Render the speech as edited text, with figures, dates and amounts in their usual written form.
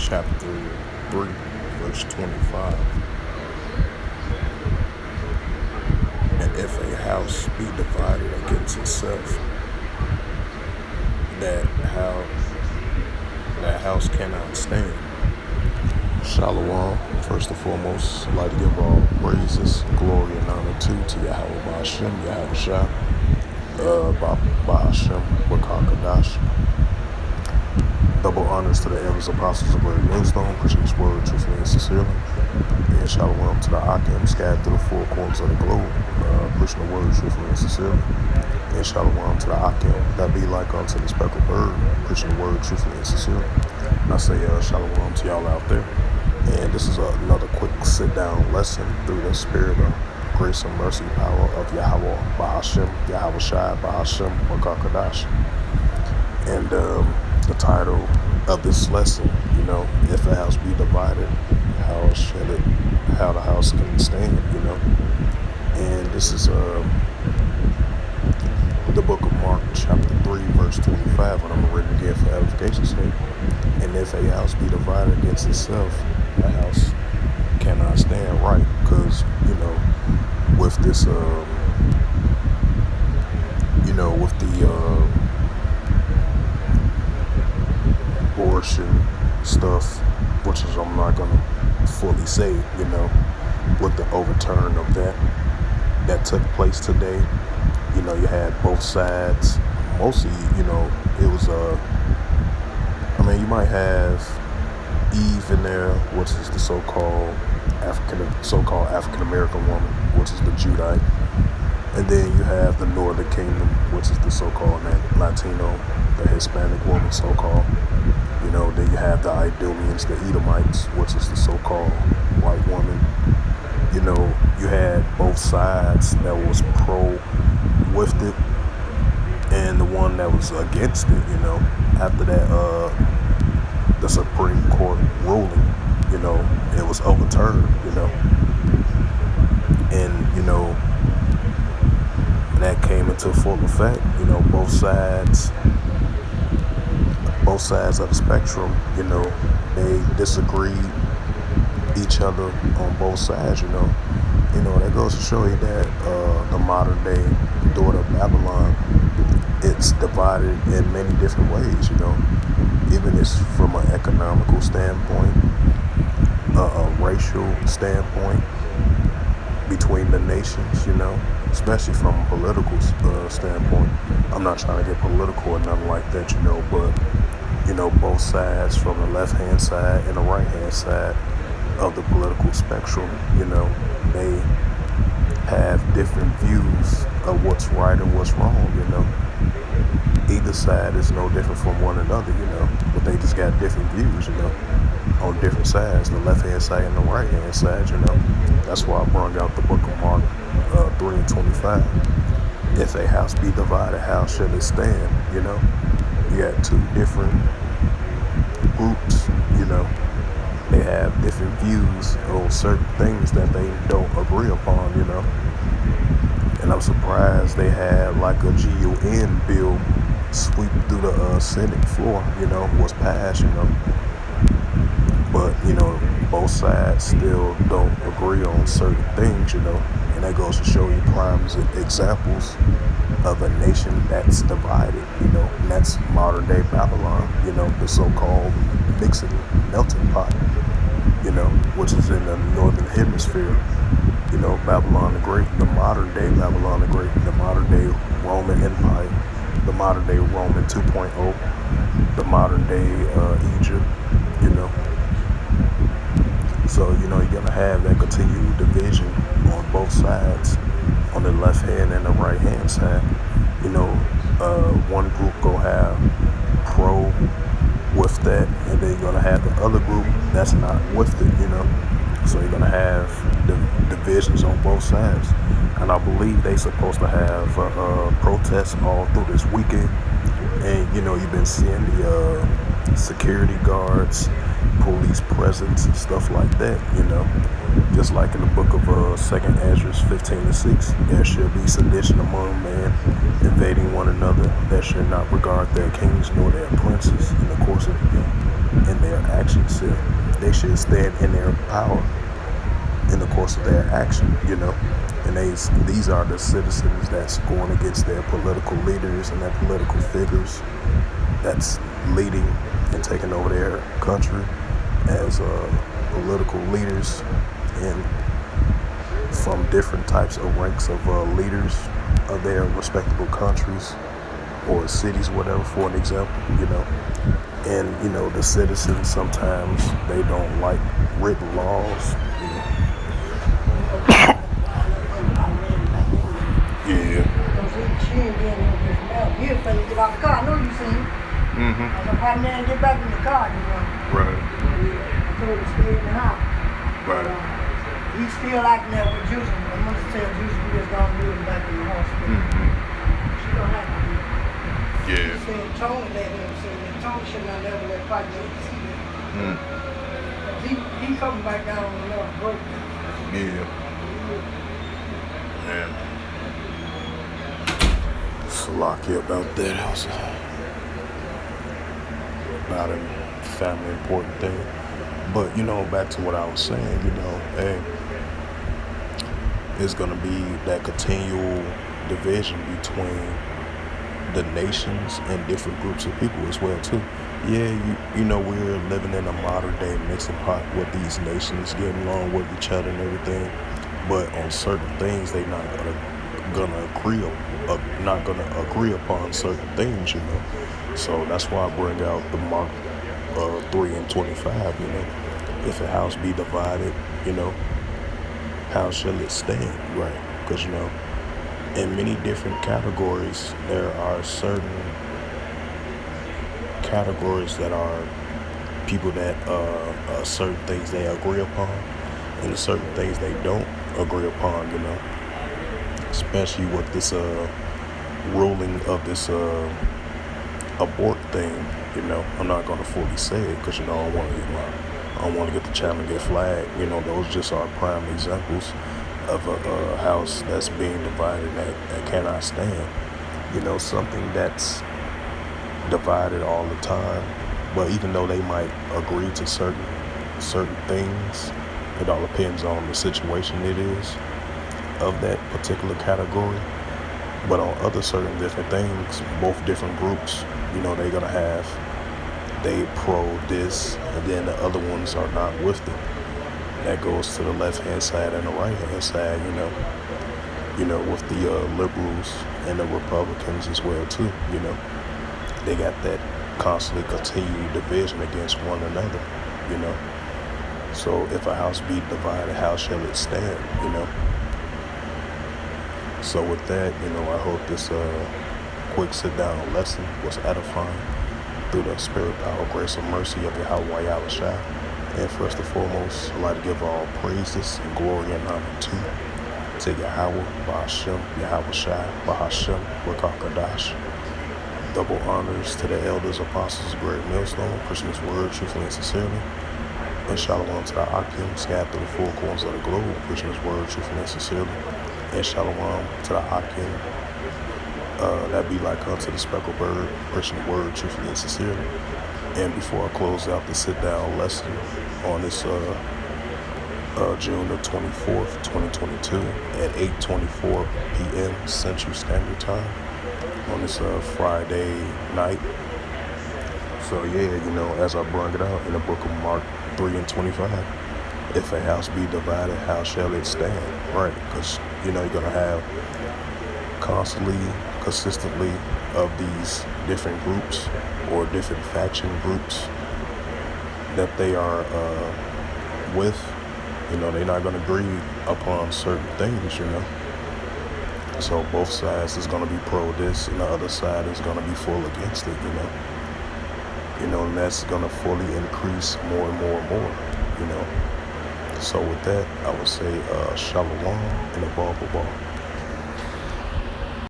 chapter 3, verse 25. And if a house be divided against itself, that how that house cannot stand. Shalom. First and foremost, I'd like to give all praises, glory, and honor to Yahweh Ba'ashem, Yahweh Shah, Ba'ashem, Wakakadash. Double honors to the elders, apostles of Great Millstone, preaching this word truthfully and sincerely. And shalom to the Akim, scattered through the four corners of the globe, preaching the word truthfully and sincerely. And shalom to the Akim, that be like unto the speckled bird, preaching the word truthfully and sincerely. And I say shalom to y'all out there. And this is another quick sit-down lesson through the spirit of grace and mercy power of Yahweh Ba'ashem, Yahweh Shai, Ba'ashem, Wakakadash. And the title of this lesson, if a house be divided, how the house can stand, And this is the book of Mark, chapter 3, verse 25, and I'm going to read it again for edification's sake. And if a house be divided against itself, the house cannot stand right, because, with this, with the abortion stuff, which is I'm not going to fully say, with the overturn of that took place today. You had both sides. Mostly, it was you might have Eve in there, which is the so-called African American woman, which is the Judite, and then you have the Northern Kingdom, which is the so-called Latino, the Hispanic woman, so-called. Then you have the Idumeans, the Edomites, which is the so-called white woman. You had both sides that was pro with it, and the one that was against it. After that, the Supreme Court ruling, it was overturned. And that came into full effect. Both sides of the spectrum, they disagreed each other on both sides. That goes to show you that the modern day daughter of Babylon, it's divided in many different ways. Even it's from an economical standpoint, a racial standpoint between the nations, especially from a political standpoint. I'm not trying to get political or nothing like that, but both sides, from the left-hand side and the right-hand side of the political spectrum, they have different views of what's right and what's wrong. Either side is no different from one another, but they just got different views, on different sides, the left-hand side and the right-hand side, That's why I brought out the book of Mark 3 and 25. If a house be divided, how shall it stand? You got two different groups, they have different views on certain things that they don't agree upon, And I'm surprised they had like a GUN bill sweep through the Senate floor, was passed, But, both sides still don't agree on certain things, And that goes to show you prime examples of a nation that's divided, and that's modern day Babylon, the so-called mixing melting pot, which is in the northern hemisphere. Babylon the Great, the modern day Babylon the Great, the modern day Roman Empire, the modern day Roman 2.0, the modern day Egypt, So, you're going to have that continued division on both sides, on the left hand and the right hand side. One group going to have pro with that, and then you're going to have the other group that's not with it, So you're going to have the divisions on both sides. And I believe they supposed to have protests all through this weekend. And, you've been seeing the security guards, police presence and stuff like that, Just like in the book of 2nd Ezra 15-6, there shall be sedition among men, invading one another, that should not regard their kings nor their princes in the course of in their actions. They should stand in their power in the course of their action, And these are the citizens that's going against their political leaders and their political figures that's leading and taking over their country as political leaders and from different types of ranks of leaders of their respectable countries or cities, whatever, for an example. And, the citizens sometimes they don't like written laws. Yeah. She ain't getting no different now. You finna get out the car. I know you seen. Mm-hmm. I was right now and get back in the car, Right. I told her to stay in the house. Right. He's still acting there with Juicy. I'm gonna tell Juicy we just gonna do him back in the hospital. Mm-hmm. She don't have to do it. Yeah. She said Tony let him see it. Tony should not never let Fight see it. Mm. He coming back down on another break. Yeah. Man. Lucky about that house. Not a family important thing. But, back to what I was saying, hey, it's going to be that continual division between the nations and different groups of people as well, too. Yeah, we're living in a modern day mixing pot with these nations getting along with each other and everything. But on certain things, they not gonna agree upon certain things, So that's why I bring out the Mark 3 and 25. If a house be divided, how shall it stand, right? Because in many different categories, there are certain categories that are people that certain things they agree upon, and certain things they don't agree upon, especially with this ruling of this abort thing. I'm not going to fully say it because I don't want to get the channel get flagged. Those just are prime examples of a house that's being divided that cannot stand. Something that's divided all the time, but even though they might agree to certain things, it all depends on the situation it is of that particular category. But on other certain different things, both different groups, they're gonna have they pro this, and then the other ones are not with it. That goes to the left hand side and the right hand side, with the liberals and the Republicans as well too. They got that constantly continued division against one another. So if a house be divided, how shall it stand? So with that, I hope this quick sit-down lesson was edifying through the spirit, power, grace, and mercy of Yahweh Yahushua. And first and foremost, I'd like to give all praises and glory and honor to Yahweh, Bahashem, Yahushua, Bahashem, Wakakadash. Double honors to the elders, apostles, great millstone, preaching His word truthfully and sincerely. And shalom to the Akim, scattered through the four corners of the globe, preaching His word truthfully and sincerely. And shalom to the Akim, that be like unto the speckled bird, preaching the word truthfully and sincerely. And before I close out the sit-down lesson on this June the 24th, 2022 at 8:24 p.m. Central Standard Time on this Friday night. So yeah, as I brought it out in the book of Mark 3 and 25, if a house be divided, how shall it stand? Right, because you're gonna have consistently of these different groups or different faction groups that they are with. They're not gonna agree upon certain things. So both sides is gonna be pro this, and the other side is gonna be full against it. And that's gonna fully increase more and more and more. So with that, I would say shalom and a ball.